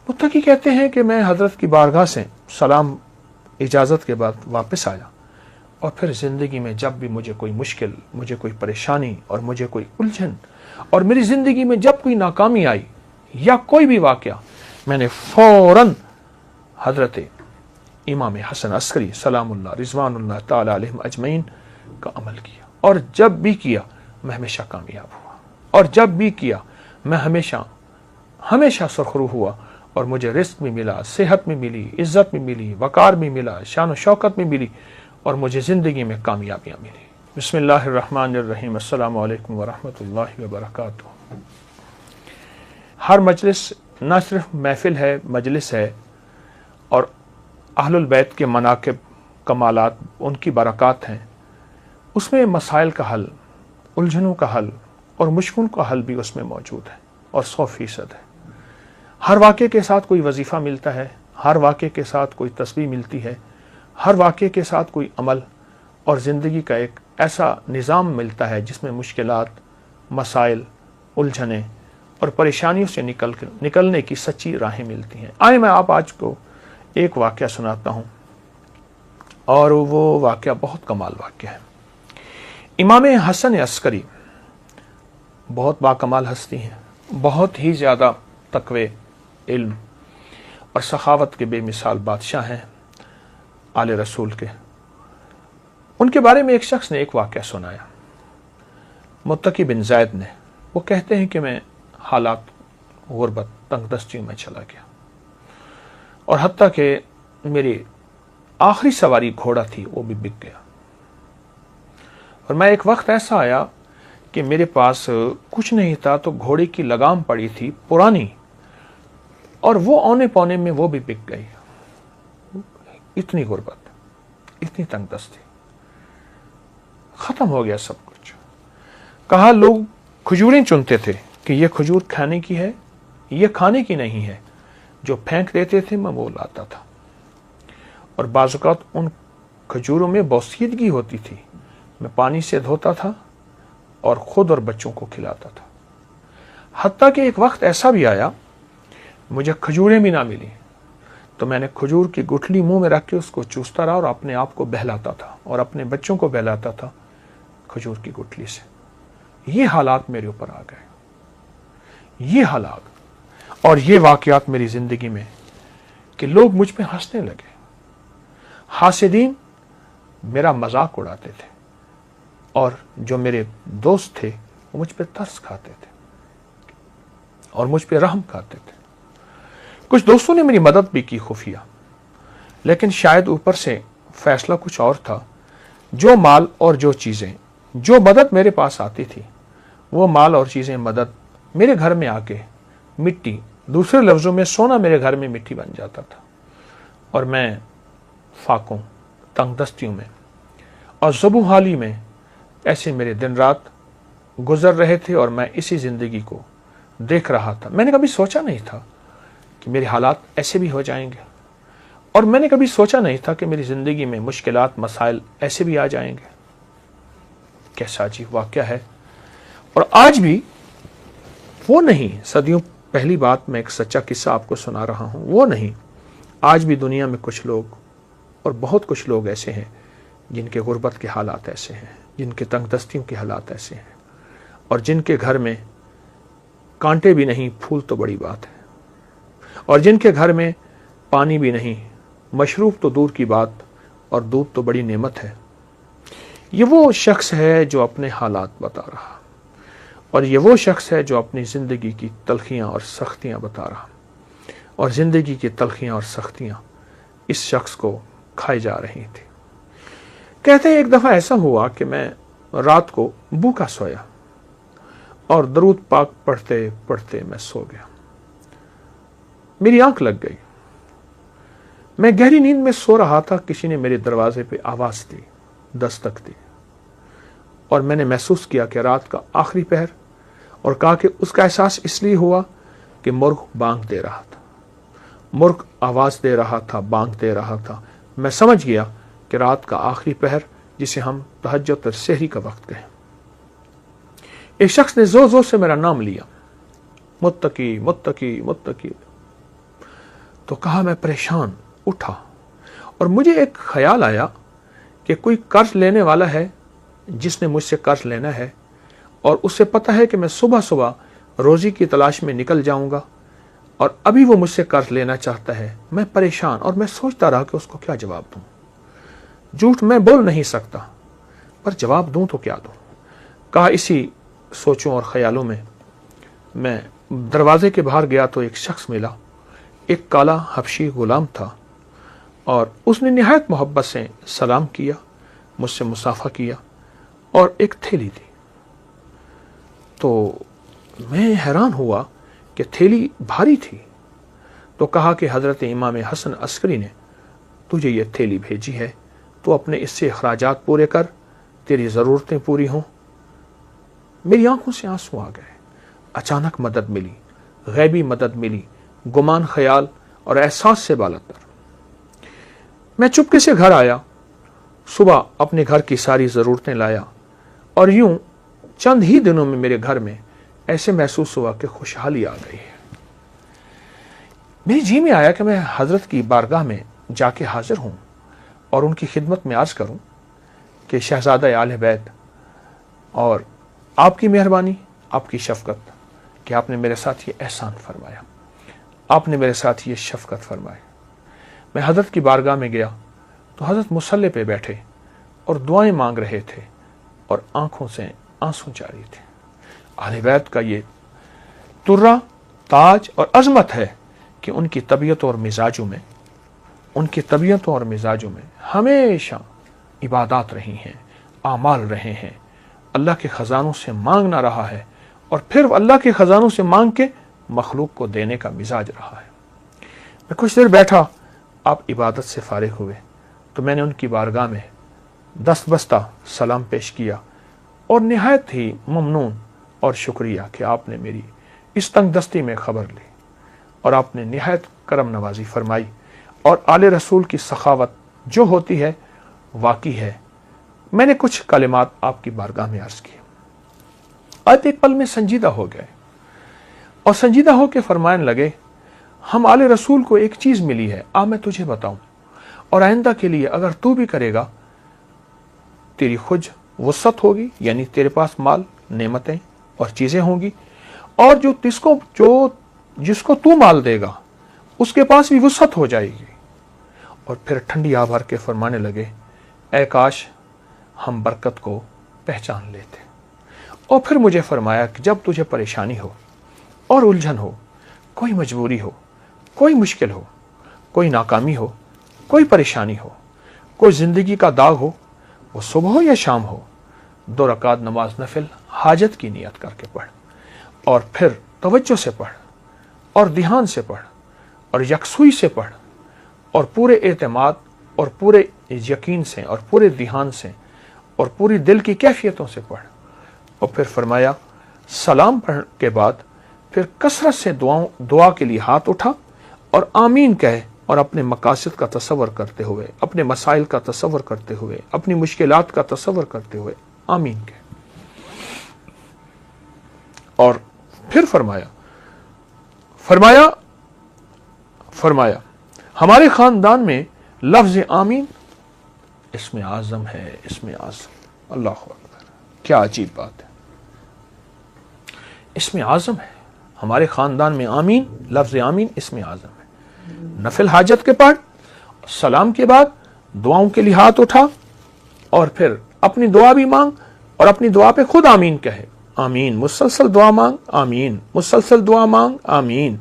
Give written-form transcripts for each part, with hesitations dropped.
متقی کہتے ہیں کہ میں حضرت کی بارگاہ سے سلام اجازت کے بعد واپس آیا، اور پھر زندگی میں جب بھی مجھے کوئی مشکل، مجھے کوئی پریشانی اور مجھے کوئی الجھن، اور میری زندگی میں جب کوئی ناکامی آئی یا کوئی بھی واقعہ، میں نے فوراً حضرت امام حسن عسکری سلام اللہ رضوان اللہ تعالی علیہم اجمعین کا عمل کیا، اور جب بھی کیا میں ہمیشہ کامیاب ہوا، اور جب بھی کیا میں ہمیشہ سرخرو ہوا، اور مجھے رزق بھی ملا، صحت بھی ملی، عزت بھی ملی، وقار بھی ملا، شان و شوکت بھی ملی، اور مجھے زندگی میں کامیابیاں ملی۔ بسم اللہ الرحمن الرحیم۔ السلام علیکم ورحمۃ اللہ وبرکاتہ۔ ہر مجلس نہ صرف محفل ہے، مجلس ہے، اور اہل البیت کے مناقب، کمالات، ان کی برکات ہیں، اس میں مسائل کا حل، الجھنوں کا حل اور مشکلوں کا حل بھی اس میں موجود ہے، اور 100% ہے۔ ہر واقعے کے ساتھ کوئی وظیفہ ملتا ہے، ہر واقعے کے ساتھ کوئی تسبیح ملتی ہے، ہر واقعے کے ساتھ کوئی عمل اور زندگی کا ایک ایسا نظام ملتا ہے جس میں مشکلات، مسائل، الجھنیں اور پریشانیوں سے نکلنے کی سچی راہیں ملتی ہیں۔ آئے میں آپ آج کو ایک واقعہ سناتا ہوں، اور وہ واقعہ بہت کمال واقعہ ہے۔ امام حسن عسکری بہت باکمال ہستی ہیں، بہت ہی زیادہ تقوی، علم اور سخاوت کے بے مثال بادشاہ ہیں آل رسول کے۔ ان کے بارے میں ایک شخص نے ایک واقعہ سنایا، متقی بن زید نے۔ وہ کہتے ہیں کہ میں حالات غربت، تنگ دستیوں میں چلا گیا، اور حتیٰ کہ میری آخری سواری گھوڑا تھی وہ بھی بک گیا، اور میں ایک وقت ایسا آیا کہ میرے پاس کچھ نہیں تھا، تو گھوڑے کی لگام پڑی تھی پرانی، اور وہ اونے پونے میں وہ بھی بک گئی۔ اتنی غربت، اتنی تنگ دستی، ختم ہو گیا سب کچھ۔ کہا لوگ کھجوریں چنتے تھے کہ یہ کھجور کھانے کی ہے، یہ کھانے کی نہیں ہے، جو پھینک دیتے تھے میں وہ لاتا تھا، اور بعض اوقات ان کھجوروں میں بوسیدگی ہوتی تھی، میں پانی سے دھوتا تھا اور خود اور بچوں کو کھلاتا تھا۔ حتیٰ کہ ایک وقت ایسا بھی آیا مجھے کھجوریں بھی نہ ملی، تو میں نے کھجور کی گٹھلی منہ میں رکھ کے اس کو چوستا رہا، اور اپنے آپ کو بہلاتا تھا اور اپنے بچوں کو بہلاتا تھا کھجور کی گٹھلی سے۔ یہ حالات میرے اوپر آ گئے، یہ حالات اور یہ واقعات میری زندگی میں، کہ لوگ مجھ پہ ہنسنے لگے، حاسدین میرا مذاق اڑاتے تھے، اور جو میرے دوست تھے وہ مجھ پہ ترس کھاتے تھے اور مجھ پہ رحم کھاتے تھے۔ کچھ دوستوں نے میری مدد بھی کی خفیہ، لیکن شاید اوپر سے فیصلہ کچھ اور تھا۔ جو مال اور جو چیزیں، جو مدد میرے پاس آتی تھی، وہ مال اور چیزیں، مدد میرے گھر میں آ کے مٹی، دوسرے لفظوں میں سونا میرے گھر میں مٹی بن جاتا تھا، اور میں فاقوں، تنگ دستیوں میں اور زبوں حالی میں ایسے میرے دن رات گزر رہے تھے، اور میں اسی زندگی کو دیکھ رہا تھا۔ میں نے کبھی سوچا نہیں تھا کہ میرے حالات ایسے بھی ہو جائیں گے، اور میں نے کبھی سوچا نہیں تھا کہ میری زندگی میں مشکلات، مسائل ایسے بھی آ جائیں گے۔ کیسا عجیب واقعہ ہے۔ اور آج بھی وہ نہیں، صدیوں پہلی بات، میں ایک سچا قصہ آپ کو سنا رہا ہوں، وہ نہیں، آج بھی دنیا میں کچھ لوگ، اور بہت کچھ لوگ ایسے ہیں جن کے غربت کے حالات ایسے ہیں، جن کے تنگ دستیوں کے حالات ایسے ہیں، اور جن کے گھر میں کانٹے بھی نہیں، پھول تو بڑی بات ہے، اور جن کے گھر میں پانی بھی نہیں، مشروب تو دور کی بات، اور دودھ تو بڑی نعمت ہے۔ یہ وہ شخص ہے جو اپنے حالات بتا رہا، اور یہ وہ شخص ہے جو اپنی زندگی کی تلخیاں اور سختیاں بتا رہا، اور زندگی کی تلخیاں اور سختیاں اس شخص کو کھائی جا رہی تھی۔ کہتے ہیں ایک دفعہ ایسا ہوا کہ میں رات کو بھوکا سویا، اور درود پاک پڑھتے پڑھتے میں سو گیا۔ میری آنکھ لگ گئی، میں گہری نیند میں سو رہا تھا، کسی نے میرے دروازے پہ آواز دی، دستک دی، اور میں نے محسوس کیا کہ رات کا آخری پہر، اور کہا کہ اس کا احساس اس لیے ہوا کہ مرغ بانگ دے رہا تھا، مرغ آواز دے رہا تھا، بانگ دے رہا تھا۔ میں سمجھ گیا کہ رات کا آخری پہر، جسے ہم تہجد اور سحری کا وقت کہیں۔ ایک شخص نے زور زور سے میرا نام لیا، متقی متقی متقی۔ تو کہا میں پریشان اٹھا اور مجھے ایک خیال آیا کہ کوئی قرض لینے والا ہے جس نے مجھ سے قرض لینا ہے اور اسے پتہ ہے کہ میں صبح صبح روزی کی تلاش میں نکل جاؤں گا اور ابھی وہ مجھ سے قرض لینا چاہتا ہے. میں پریشان اور میں سوچتا رہا کہ اس کو کیا جواب دوں. جھوٹ میں بول نہیں سکتا پر جواب دوں تو کیا دوں. کہا اسی سوچوں اور خیالوں میں دروازے کے باہر گیا تو ایک شخص ملا. ایک کالا حبشی غلام تھا اور اس نے نہایت محبت سے سلام کیا, مجھ سے مصافحہ کیا اور ایک تھیلی دی. تو میں حیران ہوا کہ تھیلی بھاری تھی. تو کہا کہ حضرت امام حسن عسکری نے تجھے یہ تھیلی بھیجی ہے, تو اپنے اس سے اخراجات پورے کر, تیری ضرورتیں پوری ہوں. میری آنکھوں سے آنسو آ گئے. اچانک مدد ملی, غیبی مدد ملی, گمان خیال اور احساس سے بالاتر. میں چپکے سے گھر آیا, صبح اپنے گھر کی ساری ضرورتیں لایا اور یوں چند ہی دنوں میں میرے گھر میں ایسے محسوس ہوا کہ خوشحالی آ گئی ہے. میری جی میں آیا کہ میں حضرت کی بارگاہ میں جا کے حاضر ہوں اور ان کی خدمت میں عرض کروں کہ شہزادہ اہل بیت اور آپ کی مہربانی, آپ کی شفقت کہ آپ نے میرے ساتھ یہ احسان فرمایا, آپ نے میرے ساتھ یہ شفقت فرمائی. میں حضرت کی بارگاہ میں گیا تو حضرت مصلی پہ بیٹھے اور دعائیں مانگ رہے تھے اور آنکھوں سے آنسو جاری تھے. اہل بیت کا یہ ترا, تاج اور عظمت ہے کہ ان کی طبیعتوں اور مزاجوں میں ہمیشہ عبادات رہی ہیں, اعمال رہے ہیں, اللہ کے خزانوں سے مانگنا رہا ہے اور پھر اللہ کے خزانوں سے مانگ کے مخلوق کو دینے کا مزاج رہا ہے. میں کچھ دیر بیٹھا, آپ عبادت سے فارغ ہوئے تو میں نے ان کی بارگاہ میں دست بستہ سلام پیش کیا اور نہایت ہی ممنون اور شکریہ کہ آپ نے میری اس تنگ دستی میں خبر لی اور آپ نے نہایت کرم نوازی فرمائی اور آل رسول کی سخاوت جو ہوتی ہے واقعی ہے. میں نے کچھ کلمات آپ کی بارگاہ میں عرض کیے. آپ ایک پل میں سنجیدہ ہو گئے اور سنجیدہ ہو کے فرمانے لگے, ہم آل رسول کو ایک چیز ملی ہے, آ میں تجھے بتاؤں, اور آئندہ کے لیے اگر تو بھی کرے گا تیری خود وسعت ہوگی, یعنی تیرے پاس مال, نعمتیں اور چیزیں ہوں گی, اور جس کو تو مال دے گا اس کے پاس بھی وسعت ہو جائے گی. اور پھر ٹھنڈی آہ بھر کے فرمانے لگے, اے کاش ہم برکت کو پہچان لیتے. اور پھر مجھے فرمایا کہ جب تجھے پریشانی ہو اور الجھن ہو, کوئی مجبوری ہو, کوئی مشکل ہو, کوئی ناکامی ہو, کوئی پریشانی ہو, کوئی زندگی کا داغ ہو, وہ صبح ہو یا شام ہو, 2 رکعت نماز نفل حاجت کی نیت کر کے پڑھ اور پھر توجہ سے پڑھ اور دھیان سے پڑھ اور یکسوئی سے پڑھ اور پورے اعتماد اور پورے یقین سے اور پورے دھیان سے اور پوری دل کی کیفیتوں سے پڑھ. اور پھر فرمایا سلام پڑھنے کے بعد پھر کثرت سے دعا کے لیے ہاتھ اٹھا اور آمین کہے اور اپنے مقاصد کا تصور کرتے ہوئے, اپنے مسائل کا تصور کرتے ہوئے, اپنی مشکلات کا تصور کرتے ہوئے آمین کہے. اور پھر فرمایا ہمارے خاندان میں لفظ آمین اس میں اعظم ہے, اس میں اعظم. اللہ اکبر, کیا عجیب بات ہے. اس میں اعظم ہے ہمارے خاندان میں آمین, لفظ آمین اس میں اعظم ہے. نفل حاجت کے پڑھ, سلام کے بعد دعاؤں کے لیے ہاتھ اٹھا اور پھر اپنی دعا بھی مانگ اور اپنی دعا پہ خود آمین کہے. آمین, مسلسل دعا مانگ, آمین, مسلسل دعا مانگ, آمین,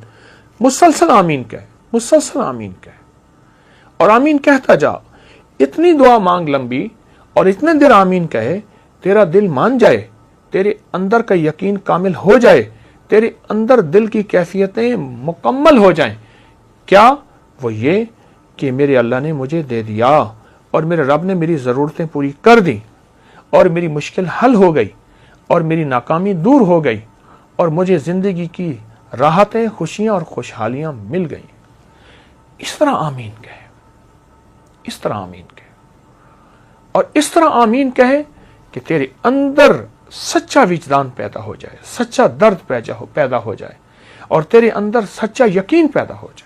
مسلسل آمین کہے, مسلسل آمین کہے اور آمین کہتا جا. اتنی دعا مانگ لمبی اور اتنے دیر آمین کہے, تیرا دل مان جائے, تیرے اندر کا یقین کامل ہو جائے, تیرے اندر دل کی کیفیتیں مکمل ہو جائیں. کیا؟ وہ یہ کہ میرے اللہ نے مجھے دے دیا اور میرے رب نے میری ضرورتیں پوری کر دی اور میری مشکل حل ہو گئی اور میری ناکامی دور ہو گئی اور مجھے زندگی کی راحتیں, خوشیاں اور خوشحالیاں مل گئیں. اس طرح آمین کہے, اس طرح آمین کہے اور اس طرح آمین کہے کہ تیرے اندر سچا وجدان پیدا ہو جائے, سچا درد پیدا ہو جائے اور تیرے اندر سچا یقین پیدا ہو جائے.